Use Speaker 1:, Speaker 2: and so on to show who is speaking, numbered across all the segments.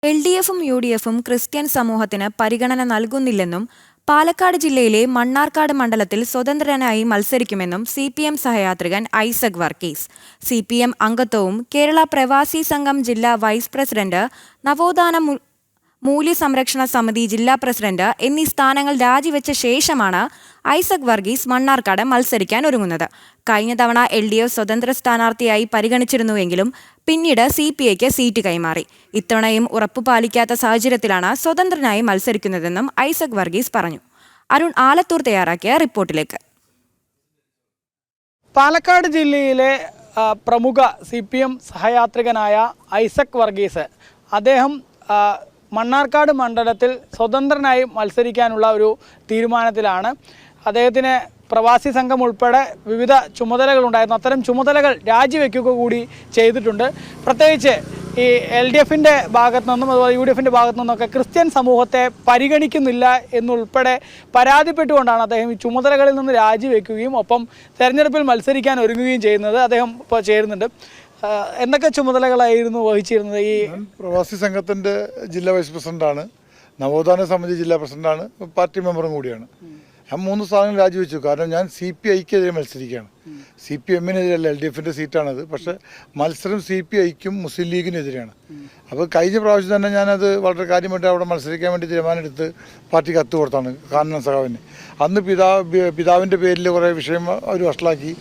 Speaker 1: LDFും UDFും Christian സമൂഹത്തിന് പരിഗണന നൽകുന്നില്ലെന്നും പാലക്കാട് ജില്ലയിലെ മണ്ണാർക്കാട് മണ്ഡലത്തിൽ സ്വതന്ത്രനായി മത്സരിക്കുമെന്നും CPM സഹയാത്രികൻ ഐസക് വർഗീസ്. CPM അംഗത്വവും കേരള പ്രവാസി സംഘം ജില്ലാ വൈസ് പ്രസിഡന്റ്, നവോത്ഥാന മൂല്യസംരക്ഷണ സമിതി ജില്ലാ പ്രസിഡന്റ് എന്നീ സ്ഥാനങ്ങൾ രാജിവെച്ച ശേഷമാണ് ഐസക് വർഗീസ് മണ്ണാർക്കാട് മത്സരിക്കാൻ ഒരുങ്ങുന്നത്. കഴിഞ്ഞ തവണ LDF സ്വതന്ത്ര സ്ഥാനാർത്ഥിയായി പരിഗണിച്ചിരുന്നുവെങ്കിലും പിന്നീട് CPIക്ക് സീറ്റ് കൈമാറി. ഇത്തവണയും ഉറപ്പുപാലിക്കാത്ത സാഹചര്യത്തിലാണ് സ്വതന്ത്രനായി മത്സരിക്കുന്നതെന്നും ഐസക് വർഗീസ് പറഞ്ഞു. അരുൺ ആലത്തൂർ തയ്യാറാക്കിയ റിപ്പോർട്ടിലേക്ക്.
Speaker 2: പാലക്കാട് ജില്ലയിലെ പ്രമുഖ CPM സഹയാത്രികനായ ഐസക് വർഗീസ് അദ്ദേഹം മണ്ണാർക്കാട് മണ്ഡലത്തിൽ സ്വതന്ത്രനായി മത്സരിക്കാനുള്ള ഒരു തീരുമാനത്തിലാണ്. അദ്ദേഹത്തിന് പ്രവാസി സംഘം ഉൾപ്പെടെ വിവിധ ചുമതലകളുണ്ടായിരുന്നു. അത്തരം ചുമതലകൾ രാജിവെക്കുക കൂടി ചെയ്തിട്ടുണ്ട്. പ്രത്യേകിച്ച് ഈ LDFിൻ്റെ ഭാഗത്തു നിന്നും അതുപോലെ UDFിൻ്റെ ഭാഗത്തു നിന്നൊക്കെ ക്രിസ്ത്യൻ സമൂഹത്തെ പരിഗണിക്കുന്നില്ല എന്നുൾപ്പെടെ പരാതിപ്പെട്ടുകൊണ്ടാണ് അദ്ദേഹം ഈ ചുമതലകളിൽ നിന്ന് രാജിവെക്കുകയും ഒപ്പം തെരഞ്ഞെടുപ്പിൽ മത്സരിക്കാൻ ഒരുങ്ങുകയും ചെയ്യുന്നത്. അദ്ദേഹം ഇപ്പോൾ ചേരുന്നുണ്ട്. എന്തൊക്കെ ചുമതലകളായിരുന്നു വഹിച്ചിരുന്നത്? ഈ
Speaker 3: പ്രവാസി സംഘത്തിൻ്റെ ജില്ലാ വൈസ് പ്രസിഡന്റാണ്, നവോത്ഥാന സമിതി ജില്ലാ പ്രസിഡന്റാണ്, പാർട്ടി മെമ്പറും കൂടിയാണ്. ഞാൻ 3 സ്ഥാനങ്ങൾ രാജിവെച്ചു. കാരണം ഞാൻ CPIക്കെതിരെ മത്സരിക്കുകയാണ്. CPMനെതിരല്ല, LDFിൻ്റെ സീറ്റാണത്. പക്ഷേ മത്സരം CPIക്കും മുസ്ലിം ലീഗിനെതിരെയാണ്. അപ്പോൾ കഴിഞ്ഞ പ്രാവശ്യം തന്നെ ഞാനത് വളരെ കാര്യമായിട്ട് അവിടെ മത്സരിക്കാൻ വേണ്ടി തീരുമാനമെടുത്ത് പാർട്ടിക്ക് കത്ത് കൊടുത്താണ് കാനൻ സഖാവിന്. അന്ന് പിതാവിൻ്റെ പേരിൽ കുറേ വിഷയം അവർ വഷളാക്കി.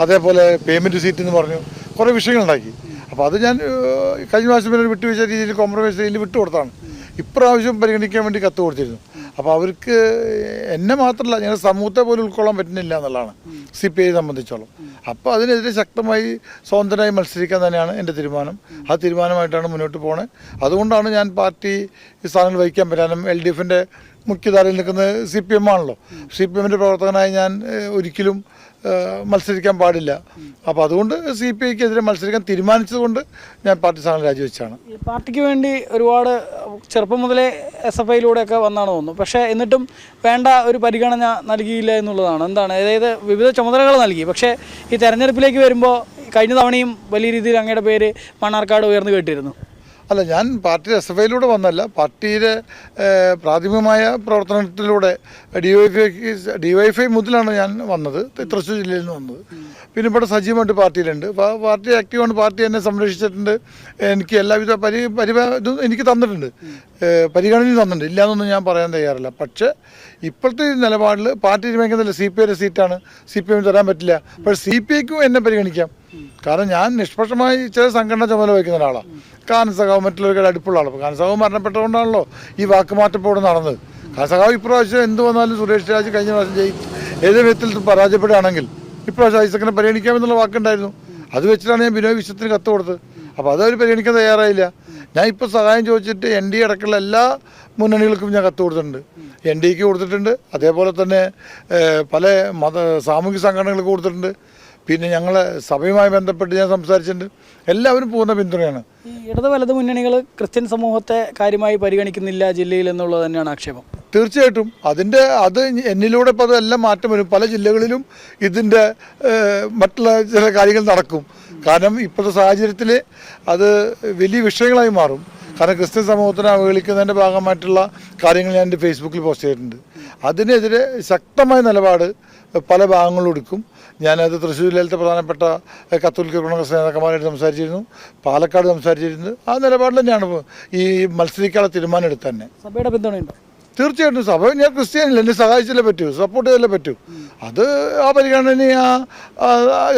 Speaker 3: അതേപോലെ പേയ്മെൻറ്റ് സീറ്റ് എന്ന് പറഞ്ഞു കുറേ വിഷയങ്ങളുണ്ടാക്കി. അപ്പോൾ അത് ഞാൻ കഴിഞ്ഞ പ്രാവശ്യം പിന്നെ വിട്ടുവീഴ്ച രീതിയിൽ കോംപ്രമൈസ് രീതിയിൽ വിട്ടുകൊടുത്താണ്. ഇപ്രാവശ്യം പരിഗണിക്കാൻ വേണ്ടി കത്ത് കൊടുത്തിരുന്നു. അപ്പോൾ അവർക്ക് എന്നെ മാത്രമല്ല ഞങ്ങളുടെ സമൂഹത്തെ പോലും ഉൾക്കൊള്ളാൻ പറ്റുന്നില്ല എന്നുള്ളതാണ് CPI സംബന്ധിച്ചോളം. അപ്പോൾ അതിനെതിരെ ശക്തമായി സ്വതന്ത്രമായി മത്സരിക്കാൻ തന്നെയാണ് എൻ്റെ തീരുമാനം. ആ തീരുമാനമായിട്ടാണ് മുന്നോട്ട് പോകുന്നത്. അതുകൊണ്ടാണ് ഞാൻ പാർട്ടി സ്ഥാനങ്ങൾ വഹിക്കാൻ പറ്റാനും LDFിൻ്റെ മുഖ്യധാരയിൽ നിൽക്കുന്നത് CPM ആണല്ലോ. CPMൻ്റെ പ്രവർത്തകനായി ഞാൻ ഒരിക്കലും മത്സരിക്കാൻ പാടില്ല. അപ്പോൾ അതുകൊണ്ട് CPIക്കെതിരെ മത്സരിക്കാൻ തീരുമാനിച്ചതുകൊണ്ട് ഞാൻ പാർട്ടി സ്ഥാനം രാജിവെച്ചാണ്.
Speaker 2: ഈ പാർട്ടിക്ക് വേണ്ടി ഒരുപാട് ചെറുപ്പം മുതലേ SFIയിലൂടെയൊക്കെ വന്നാണ് തോന്നുന്നു. പക്ഷേ എന്നിട്ടും വേണ്ട ഒരു പരിഗണന നൽകിയില്ല എന്നുള്ളതാണ്. എന്താണ്, അതായത് വിവിധ ചുമതലകൾ നൽകി, പക്ഷേ ഈ തെരഞ്ഞെടുപ്പിലേക്ക് വരുമ്പോൾ കഴിഞ്ഞ തവണയും വലിയ രീതിയിൽ അങ്ങയുടെ പേര് മണ്ണാർക്കാട് ഉയർന്നു കേട്ടിരുന്നു.
Speaker 3: അല്ല, ഞാൻ പാർട്ടി SFIയിലൂടെ വന്നല്ല, പാർട്ടിയുടെ പ്രാഥമികമായ പ്രവർത്തനത്തിലൂടെ DYFI മുതലാണ് ഞാൻ വന്നത്. തൃശ്ശൂർ ജില്ലയിൽ നിന്ന് വന്നത്. പിന്നെ ഇവിടെ സജീവമായിട്ട് പാർട്ടിയിലുണ്ട്. അപ്പോൾ പാർട്ടി ആക്റ്റീവാണ്. പാർട്ടി എന്നെ സംരക്ഷിച്ചിട്ടുണ്ട്. എനിക്ക് എല്ലാവിധ ഇതും എനിക്ക് തന്നിട്ടുണ്ട്, പരിഗണനയും തന്നിട്ടുണ്ട്. ഇല്ലയെന്നൊന്നും ഞാൻ പറയാൻ തയ്യാറില്ല. പക്ഷേ ഇപ്പോഴത്തെ നിലപാടിൽ പാർട്ടി തീരുമാനിക്കുന്നില്ല. CPIയുടെ സീറ്റാണ്, CPM തരാൻ പറ്റില്ല. പക്ഷേ CPIക്കും എന്നെ പരിഗണിക്കാം. കാരണം ഞാൻ നിഷ്പക്ഷമായി ചില സംഘടന ചുമതല വഹിക്കുന്ന ഒരാളാണ്. കാനൻ സഖാവ് മറ്റുള്ളവർക്ക് അടുപ്പുള്ള ആളാണ്. കാനൻ സഖാവ് മരണപ്പെട്ടുകൊണ്ടാണല്ലോ ഈ വാക്കുമാറ്റം ഇവിടെ നടന്നത്. കാനൻ സഖാവ് ഇപ്രാവശ്യം എന്ത് വന്നാലും സുരേഷ് രാജ് കഴിഞ്ഞ പ്രാവശ്യം ഏത് വിധത്തിൽ പരാജയപ്പെടുകയാണെങ്കിൽ ഇപ്രാവശ്യം ഐസക്കിനെ പരിഗണിക്കാമെന്നുള്ള വാക്കുണ്ടായിരുന്നു. അത് വെച്ചിട്ടാണ് ഞാൻ ബിനോയ് വിശ്വത്തിന് കത്ത് കൊടുത്തത്. അപ്പോൾ അതവർ പരിഗണിക്കാൻ തയ്യാറായില്ല. ഞാൻ ഇപ്പോൾ സഹായം ചോദിച്ചിട്ട് NDA അടക്കമുള്ള എല്ലാ മുന്നണികൾക്കും ഞാൻ കത്ത് കൊടുത്തിട്ടുണ്ട്. NDAക്ക് കൊടുത്തിട്ടുണ്ട്. അതേപോലെ തന്നെ പല സാമൂഹിക സംഘടനകൾക്ക് കൊടുത്തിട്ടുണ്ട്. പിന്നെ ഞങ്ങൾ സഭയുമായി ബന്ധപ്പെട്ട് ഞാൻ സംസാരിച്ചിട്ടുണ്ട്. എല്ലാവരും പൂർണ്ണ പിന്തുണയാണ്.
Speaker 2: ഈ ഇടത് വലത് മുന്നണികൾ ക്രിസ്ത്യൻ സമൂഹത്തെ കാര്യമായി പരിഗണിക്കുന്നില്ല ജില്ലയിൽ എന്നുള്ളത് തന്നെയാണ് ആക്ഷേപം.
Speaker 3: തീർച്ചയായിട്ടും അത് എന്നിലൂടെ ഇപ്പോൾ അതെല്ലാം മാറ്റം വരും. പല ജില്ലകളിലും ഇതിൻ്റെ മറ്റുള്ള ചില കാര്യങ്ങൾ നടക്കും. കാരണം ഇപ്പോഴത്തെ സാഹചര്യത്തിൽ അത് വലിയ വിഷയങ്ങളായി മാറും. കാരണം ക്രിസ്ത്യൻ സമൂഹത്തിനെ അവഹേളിക്കുന്നതിൻ്റെ ഭാഗമായിട്ടുള്ള കാര്യങ്ങൾ ഞാൻ എൻ്റെ ഫേസ്ബുക്കിൽ പോസ്റ്റ് ചെയ്തിട്ടുണ്ട്. അതിനെതിരെ ശക്തമായ നിലപാട് പല ഭാഗങ്ങളും എടുക്കും. ഞാനത് തൃശ്ശൂർ ജില്ലയിലത്തെ പ്രധാനപ്പെട്ട കത്തോലിക്ക കോൺഗ്രസ് നേതാക്കന്മാരായിട്ട് സംസാരിച്ചിരുന്നു, പാലക്കാട് സംസാരിച്ചിരുന്നു. ആ നിലപാടിൽ തന്നെയാണ് ഈ മത്സരിക്കാനുള്ള തീരുമാനം എടുത്ത് തന്നെ.
Speaker 2: സഭയുടെ പിന്തുണയുണ്ടോ?
Speaker 3: തീർച്ചയായിട്ടും. സഭ ഞാൻ ക്രിസ്ത്യാനില്ല, എന്നെ സഹായിച്ചല്ലേ പറ്റൂ, സപ്പോർട്ട് ചെയ്തല്ലേ പറ്റൂ. അത് ആ പരിഗണന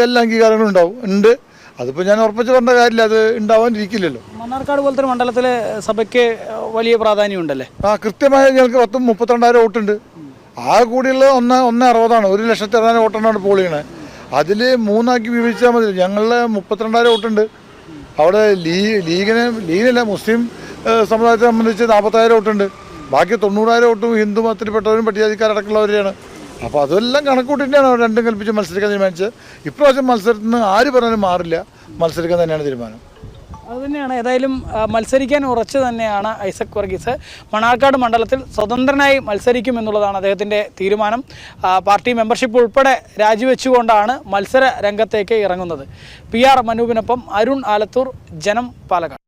Speaker 3: എല്ലാ അംഗീകാരങ്ങളും ഉണ്ട്. അതിപ്പോൾ ഞാൻ ഉറപ്പിച്ച് പറഞ്ഞ കാര്യമില്ല, അത് ഉണ്ടാവാനിരിക്കില്ലല്ലോ.
Speaker 2: മണ്ണാർക്കാട് പോലത്തെ മണ്ഡലത്തിൽ സഭയ്ക്ക് വലിയ പ്രാധാന്യം ഉണ്ടല്ലേ?
Speaker 3: കൃത്യമായ ഞങ്ങൾക്ക് 32,000 വോട്ടുണ്ട്. ആ കൂടിയുള്ള 160 1,60,000 വോട്ടാണ് പോൾ ചെയ്യണത്. അതിൽ 3 വിഭജിച്ചാൽ മതി. ഞങ്ങളുടെ 32,000 വോട്ടുണ്ട്. അവിടെ ലീഗിനല്ല, മുസ്ലിം സമുദായത്തെ സംബന്ധിച്ച് 40,000 വോട്ടുണ്ട്. ബാക്കി 90,000 വോട്ടും ഹിന്ദു മതത്തിൽപ്പെട്ടവരും പട്ടികജാതിക്കാരടക്കമുള്ളവരെയാണ്. അപ്പോൾ അതെല്ലാം കണക്കൂട്ടിട്ടാണ് രണ്ടും കൽപ്പിച്ച് മത്സരിക്കാൻ തീരുമാനിച്ചത്. ഇപ്രാവശ്യം മത്സരത്തിൽ നിന്ന് ആര് പറഞ്ഞാലും മാറില്ല, മത്സരിക്കാൻ തന്നെയാണ് തീരുമാനം.
Speaker 2: അതുതന്നെയാണ്. ഏതായാലും മത്സരിക്കാൻ ഉറച്ചു തന്നെയാണ് ഐസക് വർഗീസ്. മണ്ണാർക്കാട് മണ്ഡലത്തിൽ സ്വതന്ത്രനായി മത്സരിക്കും എന്നുള്ളതാണ് അദ്ദേഹത്തിൻ്റെ തീരുമാനം. പാർട്ടി മെമ്പർഷിപ്പ് ഉൾപ്പെടെ രാജിവെച്ചുകൊണ്ടാണ് മത്സര രംഗത്തേക്ക് ഇറങ്ങുന്നത്. PR മനൂപിനൊപ്പം അരുൺ ആലത്തൂർ, ജനം, പാലക്കാട്.